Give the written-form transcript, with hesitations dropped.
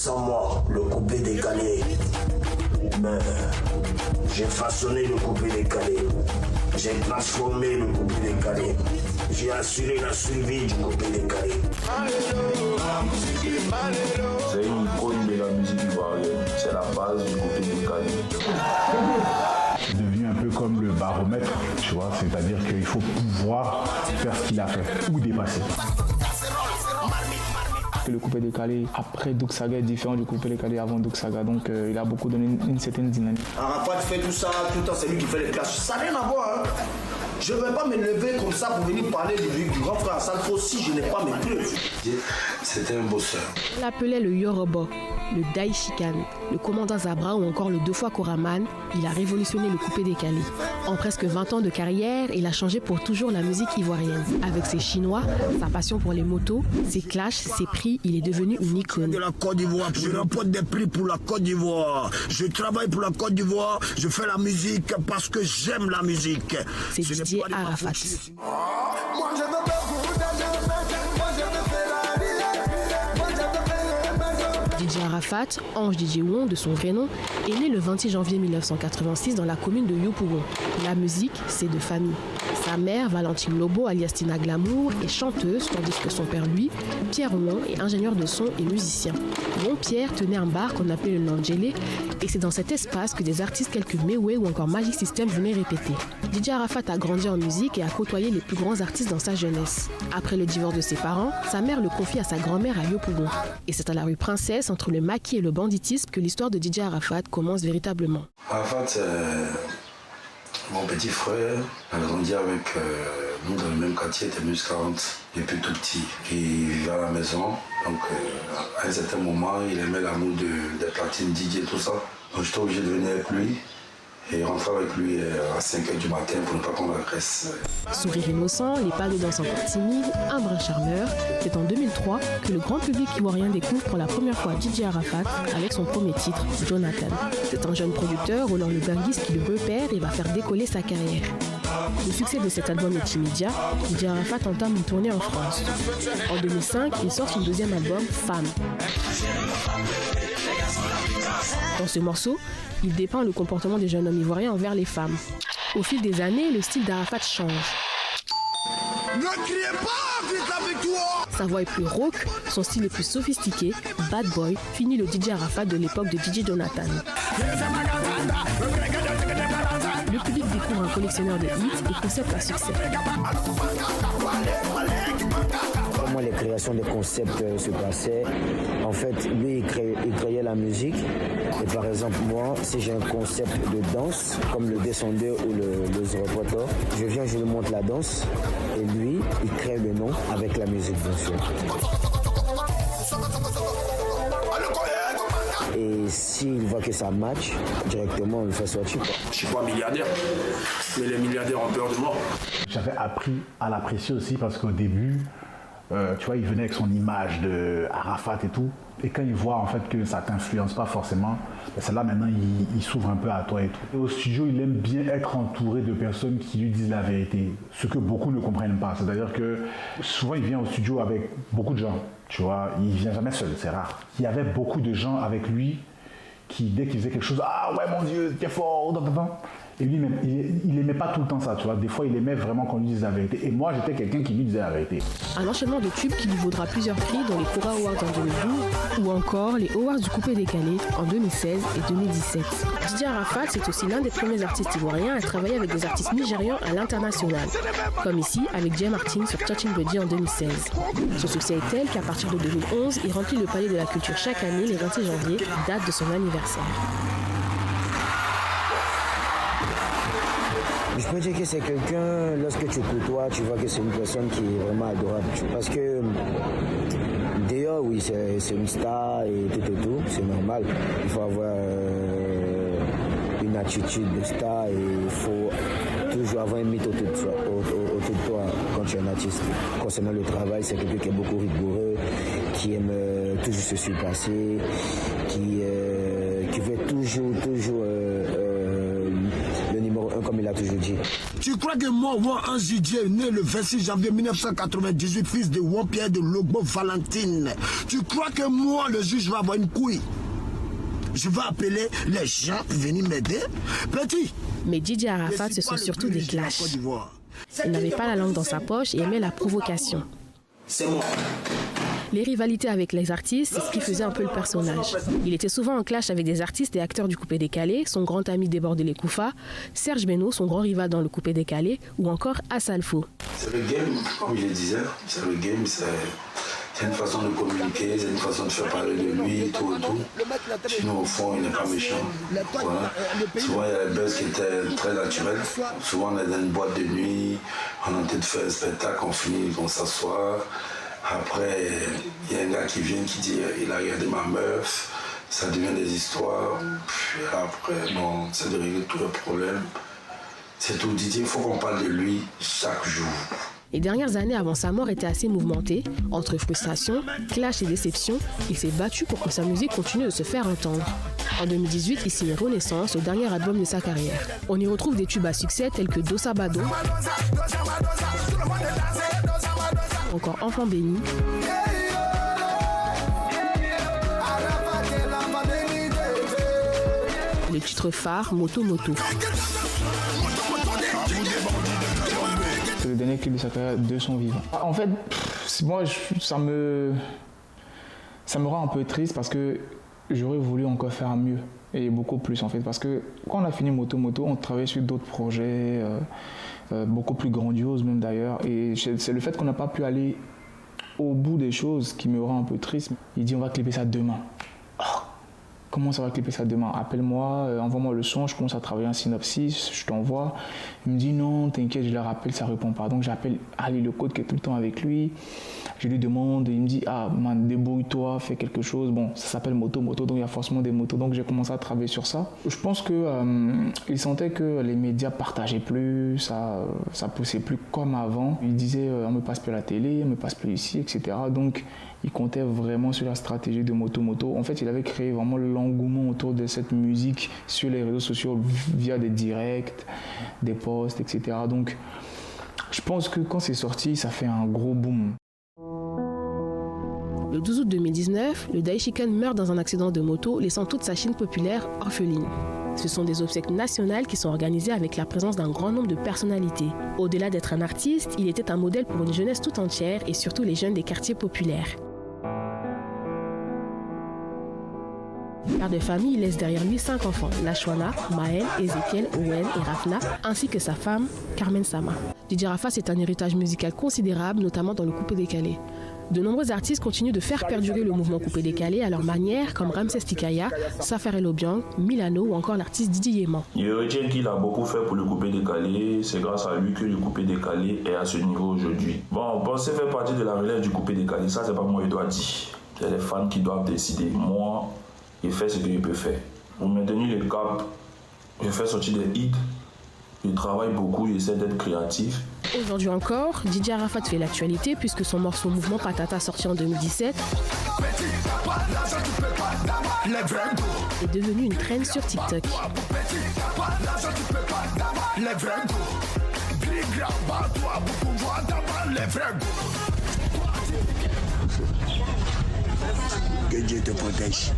Sans moi, le coupé décalé. Mais j'ai façonné le coupé décalé. J'ai transformé le coupé décalé. J'ai assuré la survie du coupé décalé. C'est une icône de la musique ivoirienne. C'est la base du coupé décalé. C'est devenu un peu comme le baromètre, tu vois, c'est-à-dire qu'il faut pouvoir faire ce qu'il a fait ou dépasser. Le coupé décalé après Douk Saga est différent du coupé décalé avant Douk Saga, donc il a beaucoup donné une certaine dynamique. Arafat fait tout ça, tout le temps c'est lui qui fait les clashs. Ça n'a rien à voir. Hein. Je ne vais pas me lever comme ça pour venir parler du grand frère Salfo si je n'ai pas mes preuves. C'était un bosseur. On l'appelait le Yoruba, le Daishikan, le commandant Zabra ou encore le 2 fois Koraman. Il a révolutionné le coupé décalé. En presque 20 ans de carrière, il a changé pour toujours la musique ivoirienne. Avec ses Chinois, sa passion pour les motos, ses clashs, ses prix, il est devenu une icône. De la Côte d'Ivoire, je remporte des prix pour la Côte d'Ivoire. Je travaille pour la Côte d'Ivoire, je fais la musique parce que j'aime la musique. C'est Didier Arafat. Didier Arafat, Ange Didier Wong de son vrai nom, est né le 26 janvier 1986 dans la commune de Yopougon. La musique, c'est de famille. Sa mère, Valentine Lobo, alias Tina Glamour, est chanteuse, tandis que son père, lui, Pierre Wong, est ingénieur de son et musicien. Wong Pierre tenait un bar qu'on appelait le Nandjele, et c'est dans cet espace que des artistes tels que Mewé ou encore Magic System venaient répéter. Didier Arafat a grandi en musique et a côtoyé les plus grands artistes dans sa jeunesse. Après le divorce de ses parents, sa mère le confie à sa grand-mère à Yopougon. Et c'est à la rue Princesse, entre le maquis et le banditisme, que l'histoire de Didier Arafat commence véritablement. Arafat, c'est mon petit frère. Il a grandi avec nous dans le même quartier, Témus 40, depuis tout petit. Il vivait à la maison. Donc, à un certain moment, il aimait l'amour des platines DJ et tout ça. Donc, j'étais obligé de venir avec lui et rentrer avec lui à 5h du matin pour ne pas prendre la graisse. Sourire innocent, les pas de danse encore timides, un brin charmeur, c'est en 2003 que le grand public ivoirien découvre pour la première fois Didier Arafat avec son premier titre, Jonathan. C'est un jeune producteur, Roland le Ganguiste, qui le repère et va faire décoller sa carrière. Le succès de cet album est immédiat, Didier Arafat entame une tournée en France. En 2005, il sort son deuxième album, Femme. Dans ce morceau, il dépeint le comportement des jeunes hommes ivoiriens envers les femmes. Au fil des années, le style d'Arafat change. Ne criez pas, vite avec toi! Sa voix est plus rauque, son style est plus sophistiqué. Bad Boy finit le DJ Arafat de l'époque de DJ Jonathan. Le public découvre un collectionneur de hits et concepts à succès. Comment les créations des concepts se passaient. En fait, lui, il créait la musique. Et par exemple, moi, si j'ai un concept de danse, comme le descendeur ou le zoropoto, je viens, je lui montre la danse. Et lui, il crée le nom avec la musique, bien sûr. Et s'il voit que ça match, directement on le fait sortir. Je suis pas milliardaire, mais les milliardaires ont peur de moi. J'avais appris à l'apprécier aussi parce qu'au début, tu vois, il venait avec son image de Arafat et tout. Et quand il voit en fait que ça t'influence pas forcément, ben c'est là maintenant il s'ouvre un peu à toi et tout. Et au studio, il aime bien être entouré de personnes qui lui disent la vérité, ce que beaucoup ne comprennent pas. C'est-à-dire que souvent il vient au studio avec beaucoup de gens, tu vois, il vient jamais seul, c'est rare. Il y avait beaucoup de gens avec lui qui, dès qu'il faisait quelque chose, ah ouais mon Dieu, t'es fort, et lui, il aimait pas tout le temps ça, tu vois. Des fois, il aimait vraiment qu'on lui dise la vérité. Et moi, j'étais quelqu'un qui lui disait la vérité. Un enchaînement de tubes qui lui vaudra plusieurs prix, dont les Cora Awards en 2012 ou encore les Awards du coupé décalé en 2016 et 2017. Didier Arafat, c'est aussi l'un des premiers artistes ivoiriens à travailler avec des artistes nigérians à l'international. Comme ici, avec Jay Martin sur Touching Body en 2016. Son succès est tel qu'à partir de 2011, il remplit le Palais de la Culture chaque année, les 26 janvier, date de son anniversaire. Je peux dire que c'est quelqu'un, lorsque tu côtoies, tu vois que c'est une personne qui est vraiment adorable. Parce que d'ailleurs, oui, c'est une star et tout, c'est normal. Il faut avoir une attitude de star et il faut toujours avoir une mythe autour de toi quand tu es un artiste. Concernant le travail, c'est quelqu'un qui est beaucoup rigoureux, qui aime toujours se surpasser, qui veut toujours le numéro 1 comme il a toujours dit. Tu crois que moi, Ange Didier, né le 26 janvier 1998, fils de Juan Pierre de Lobo Valentine, tu crois que moi, le juge, va avoir une couille? Je vais appeler les gens pour venir m'aider? Petit. Mais Didier Arafat, ce sont surtout des clashs. Il n'avait pas la langue dans sa poche et aimait la provocation. C'est moi. Les rivalités avec les artistes, c'est ce qui faisait un peu le personnage. Il était souvent en clash avec des artistes et acteurs du coupé-décalé, son grand ami Débordé Koufa, Serge Beno, son grand rival dans le coupé-décalé, ou encore Assalfo. C'est le game, comme je le disais, c'est le game, c'est une façon de communiquer, c'est une façon de faire parler de lui, tout et tout. Sinon, au fond, il n'est pas méchant. Voilà. Souvent, il y a les buzz qui étaient très naturels. Souvent, on est dans une boîte de nuit, on est en train de faire un spectacle, on finit, on s'assoit. Après, il y a un gars qui vient qui dit il a regardé ma meuf, ça devient des histoires. Puis après, bon, c'est de régler tous les problèmes. C'est tout. Didier, il faut qu'on parle de lui chaque jour. Les dernières années avant sa mort étaient assez mouvementées. Entre frustration, clash et déception, il s'est battu pour que sa musique continue de se faire entendre. En 2018, il signe Renaissance, le dernier album de sa carrière. On y retrouve des tubes à succès tels que Dossa Bado, encore Enfant béni, le titre phare Moto Moto. C'est le dernier clip de sa carrière de son vivant. En fait, moi, ça me rend un peu triste parce que j'aurais voulu encore faire mieux et beaucoup plus en fait. Parce que quand on a fini Moto Moto, on travaillait sur d'autres projets, beaucoup plus grandioses même d'ailleurs. Et c'est le fait qu'on n'a pas pu aller au bout des choses qui me rend un peu triste. Il dit on va clipper ça demain. Oh, comment ça va clipper ça demain? Appelle-moi, envoie-moi le son, je commence à travailler un synopsis, je t'envoie. Il me dit non, t'inquiète, je le rappelle, ça répond pas. Donc j'appelle Ali Le Code qui est tout le temps avec lui. Je lui demande, il me dit ah man, débrouille-toi, fais quelque chose. Bon, ça s'appelle Moto Moto, donc il y a forcément des motos. Donc j'ai commencé à travailler sur ça. Je pense que il sentait que les médias partageaient plus, ça poussait plus comme avant. Il disait on me passe plus à la télé, on me passe plus ici, etc. Donc il comptait vraiment sur la stratégie de Moto Moto. En fait, il avait créé vraiment l'engouement autour de cette musique sur les réseaux sociaux via des directs, des posts, etc. Donc, je pense que quand c'est sorti, ça fait un gros boom. Le 12 août 2019, le Daishikan meurt dans un accident de moto, laissant toute sa Chine populaire orpheline. Ce sont des obsèques nationales qui sont organisées avec la présence d'un grand nombre de personnalités. Au-delà d'être un artiste, il était un modèle pour une jeunesse tout entière et surtout les jeunes des quartiers populaires. Père de famille, il laisse derrière lui 5 enfants, Lashwana, Maël, Ezekiel, Owen et Rafna, ainsi que sa femme, Carmen Sama. Didier Arafat, c'est un héritage musical considérable, notamment dans le coupé-décalé. De nombreux artistes continuent de faire perdurer le mouvement coupé-décalé à leur manière, comme Ramses Tikaya, Safer El Obiang, Milano ou encore l'artiste Didi Yeman. Je retiens qu'il a beaucoup fait pour le coupé-décalé. C'est grâce à lui que le coupé-décalé est à ce niveau aujourd'hui. Bon, penser faire partie de la relève du coupé-décalé, ça c'est pas moi qui dois dire. C'est les fans qui doivent décider. Moi, je fais ce que je peux faire. Pour maintenir le cap, je fais sortir des hits. Je travaille beaucoup, j'essaie d'être créatif. Aujourd'hui encore, Didier Arafat fait l'actualité puisque son morceau Mouvement Patata sorti en 2017 est devenu une trend sur TikTok. Que Dieu te protège.